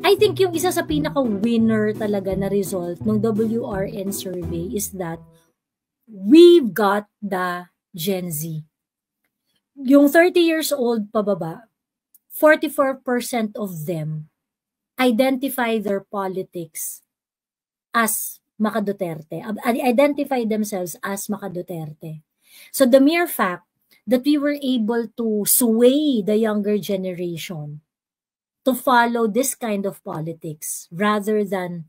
I think yung isa sa pinaka-winner talaga na result ng WRN survey is that we've got the Gen Z. Yung 30 years old pababa, 44% of them identify their politics as Maka-Duterte, identify themselves as Maka-Duterte. So the mere fact that we were able to sway the younger generation to follow this kind of politics rather than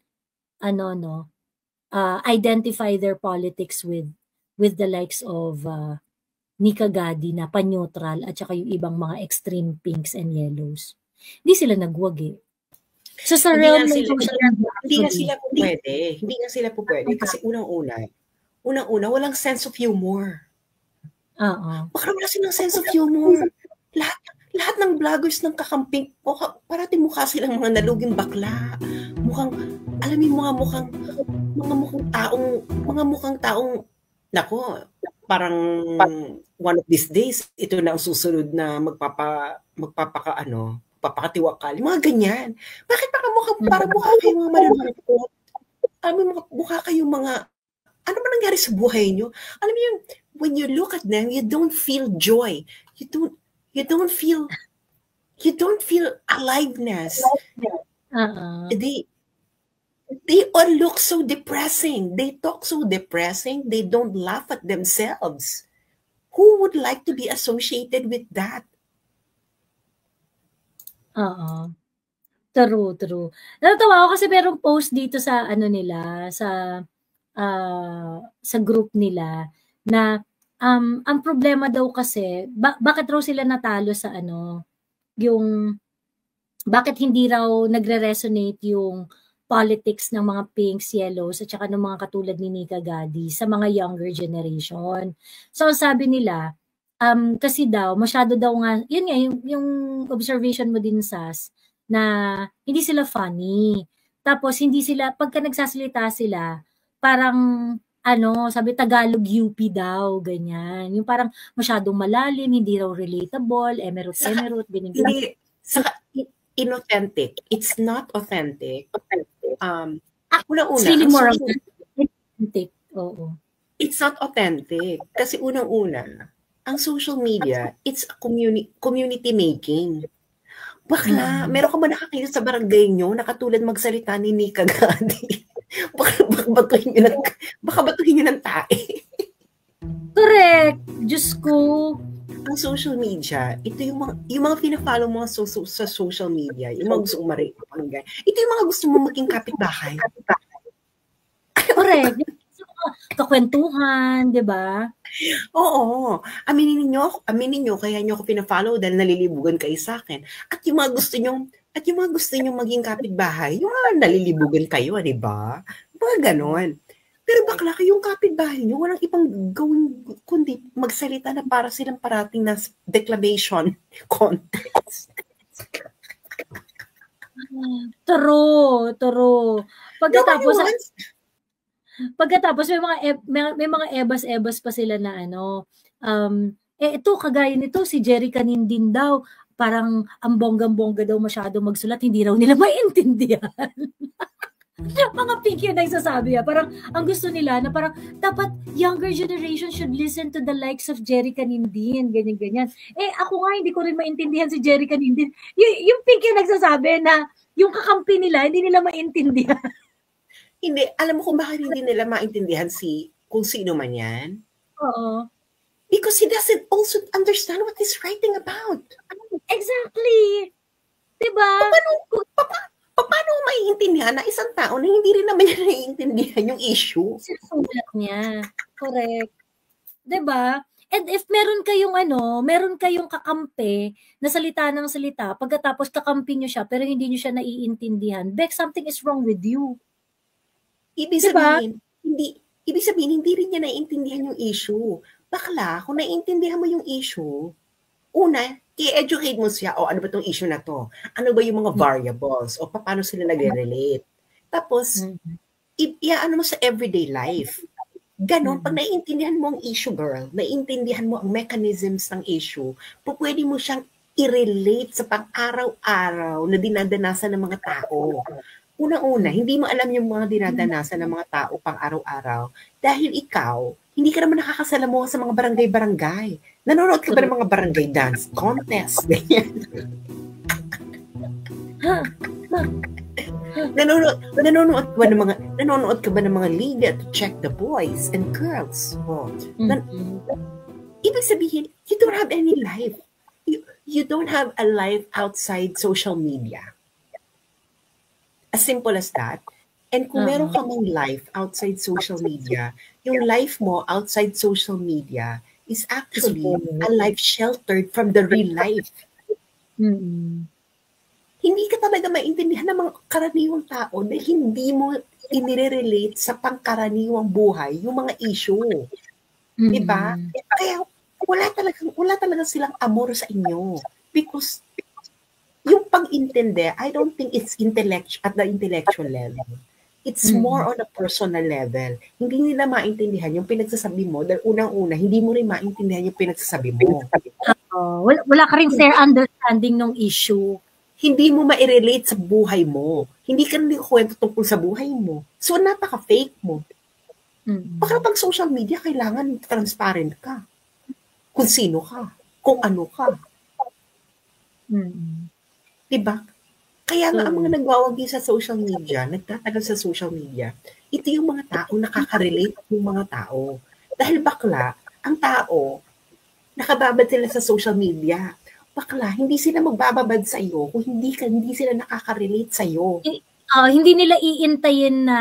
identify their politics with the likes of Nika Gadi na pa-neutral at saka yung ibang mga extreme pinks and yellows. Hindi sila nagwagi. So sa realm ng social media, hindi nga sila po pwede kasi unang-una walang sense of humor. Baka wala silang sense of humor. Lahat ng vloggers ng kakamping, parating mukha silang mga naluging bakla. Mukhang, alam mo, mga mukhang taong, nako, parang one of these days, ito na ang susunod na magpapakatiwakal. Mga ganyan. Bakit parang mukha kayong mga malulungkot? Alam mo, mukha kayong mga, ano ba nangyari sa buhay nyo? Alam mo yung, when you look at them, you don't feel joy. You don't feel aliveness. They all look so depressing. They talk so depressing. They don't laugh at themselves. Who would like to be associated with that? True. Natatawa ako kasi merong post dito sa nila, sa group nila na ang problema daw kasi bakit raw sila natalo sa yung bakit hindi raw nagre-resonate yung politics ng mga pinks, yellows at saka ng mga katulad ni Nika Gadi sa mga younger generation. So sabi nila kasi daw masyado daw nga yun nga yung observation mo din, Sas, na hindi sila funny. Tapos hindi sila pagka nagsasalita sila parang sabi Tagalog UP daw, ganyan. Yung parang masyadong malalim, hindi raw relatable, emerot, ganyan. Hindi, saka inauthentic. It's not authentic. Unang-una, it's really more authentic. Oo. It's not authentic. Kasi unang-una, ang social media, it's a community making. Bakla, meron ka ba nakakita sa barangay nyo na katulad magsalita ni Nika Gadi? Baka batuhin nyo ng tae. Correct. Diyos ko. Ang social media, ito yung mga pina-follow mo sa social media, yung mga gusto mong ito yung mga gusto mo maging kapitbahay. Correct. Kakwentuhan, di ba? Oo. Aminin niyo, kaya niyo ako pina-follow dahil nalilibugan kayo sa akin. At yung mga gusto niyo maging kapitbahay, yung mga nalilibugan kayo, di ba? Mga ganon. Pero bakla kayong kapitbahay niyo, walang ibang gawin kundi magsalita na para silang parating na declamation contest. True. Pagkatapos may mga ebas pa sila na ito kagaya nito si Jerry Canindin daw parang ang bonggang-bongga daw masyado magsulat, hindi raw nila maintindihan. Mga pink yun nagsasabi parang ang gusto nila na parang dapat younger generation should listen to the likes of Jerry Canindin, ganyan. Ako nga hindi ko rin maintindihan si Jerry Canindin. Yung pink yun nagsasabi na yung kakampi nila hindi nila maintindihan. Hindi, alam mo kung bakit hindi nila maintindihan kung sino man yan? Oo. Because he doesn't also understand what he's writing about. Exactly. Diba? Paano maiintindihan na isang tao na hindi rin naman niya naiintindihan yung issue? Sinusulat niya. Correct. Diba? And if meron kayong kakampi na salita ng salita, pagkatapos kakampi niyo siya pero hindi niyo siya naiintindihan, Beck, something is wrong with you. Ibig sabihin, hindi rin niya naiintindihan yung issue. Bakla, kung naiintindihan mo yung issue, una, i-educate mo siya, ano ba itong issue na to? Ano ba yung mga variables? O paano sila nagre-relate? Tapos, ano mo sa everyday life. Ganon, pag naiintindihan mo ang issue, girl, naiintindihan mo ang mechanisms ng issue, pwede mo siyang i-relate sa pang-araw-araw na dinadanasan ng mga tao. Unang-una, hindi mo alam yung mga dinadanasan ng mga tao pang-araw-araw dahil ikaw, hindi ka naman nakakasalamuha sa mga barangay-barangay. Nanonood ka ba ng mga barangay dance contest? Nanonood ka ba ng mga liga to check the boys and girls? Ibig sabihin, you don't have any life. You don't have a life outside social media. As simple as that. And kung meron ka mang life outside social media, yung life mo outside social media is actually a life sheltered from the real life. Hindi ka talaga maintindihan ng mga karaniwang tao na hindi mo inire-relate sa pangkaraniwang buhay yung mga issue. Diba? Kaya wala talaga silang amor sa inyo. Because yung pang-intindi, I don't think it's at the intellectual level. It's more on a personal level. Hindi nila maintindihan yung pinagsasabi mo dahil unang-una, hindi mo rin maintindihan yung pinagsasabi mo. Wala ka rin fair understanding ng issue. Hindi mo ma-relate sa buhay mo. Hindi ka rin kwento tungkol sa buhay mo. So, napaka-fake mo. Baka pag social media, kailangan transparent ka. Kung sino ka. Kung ano ka. Diba? Kaya nga ang mga nagwawagi sa social media, nagtatagal sa social media, ito yung mga tao nakaka-relate ng mga tao. Dahil bakla, ang tao, nakababad sila sa social media. Bakla, hindi sila magbababad sa iyo kung hindi sila nakaka-relate sa iyo. Hindi nila iintayin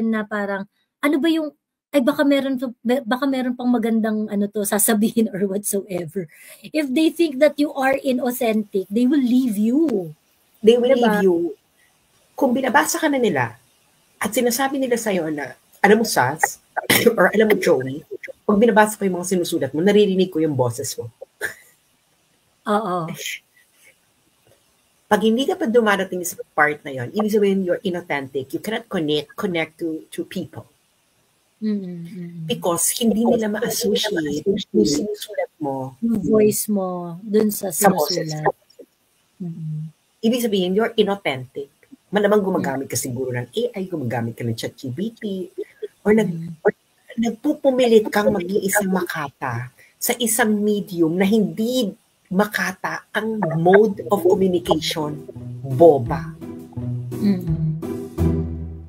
na parang ano ba yung baka meron pang magandang sasabihin or whatsoever. If they think that you are inauthentic, they will leave you. They will leave you. Kung binabasa ka na nila at sinasabi nila sa'yo na, alam mo Sas, or alam mo Joey, pag binabasa ko yung mga sinusulat mo, naririnig ko yung boses mo. Oo. Pag hindi ka pa dumarating sa part na yon, ibig sabihin you're inauthentic. You cannot connect to people. Because hindi nila ma-associate yung sinusulat mo. Yung voice mo dun sa sinusulat. Ibig sabihin, you're inauthentic. Malamang gumagamit ka siguro ng AI, gumagamit ka ng ChatGPT, or nagpupumilit kang maging isang makata sa isang medium na hindi makata ang mode of communication. Boba.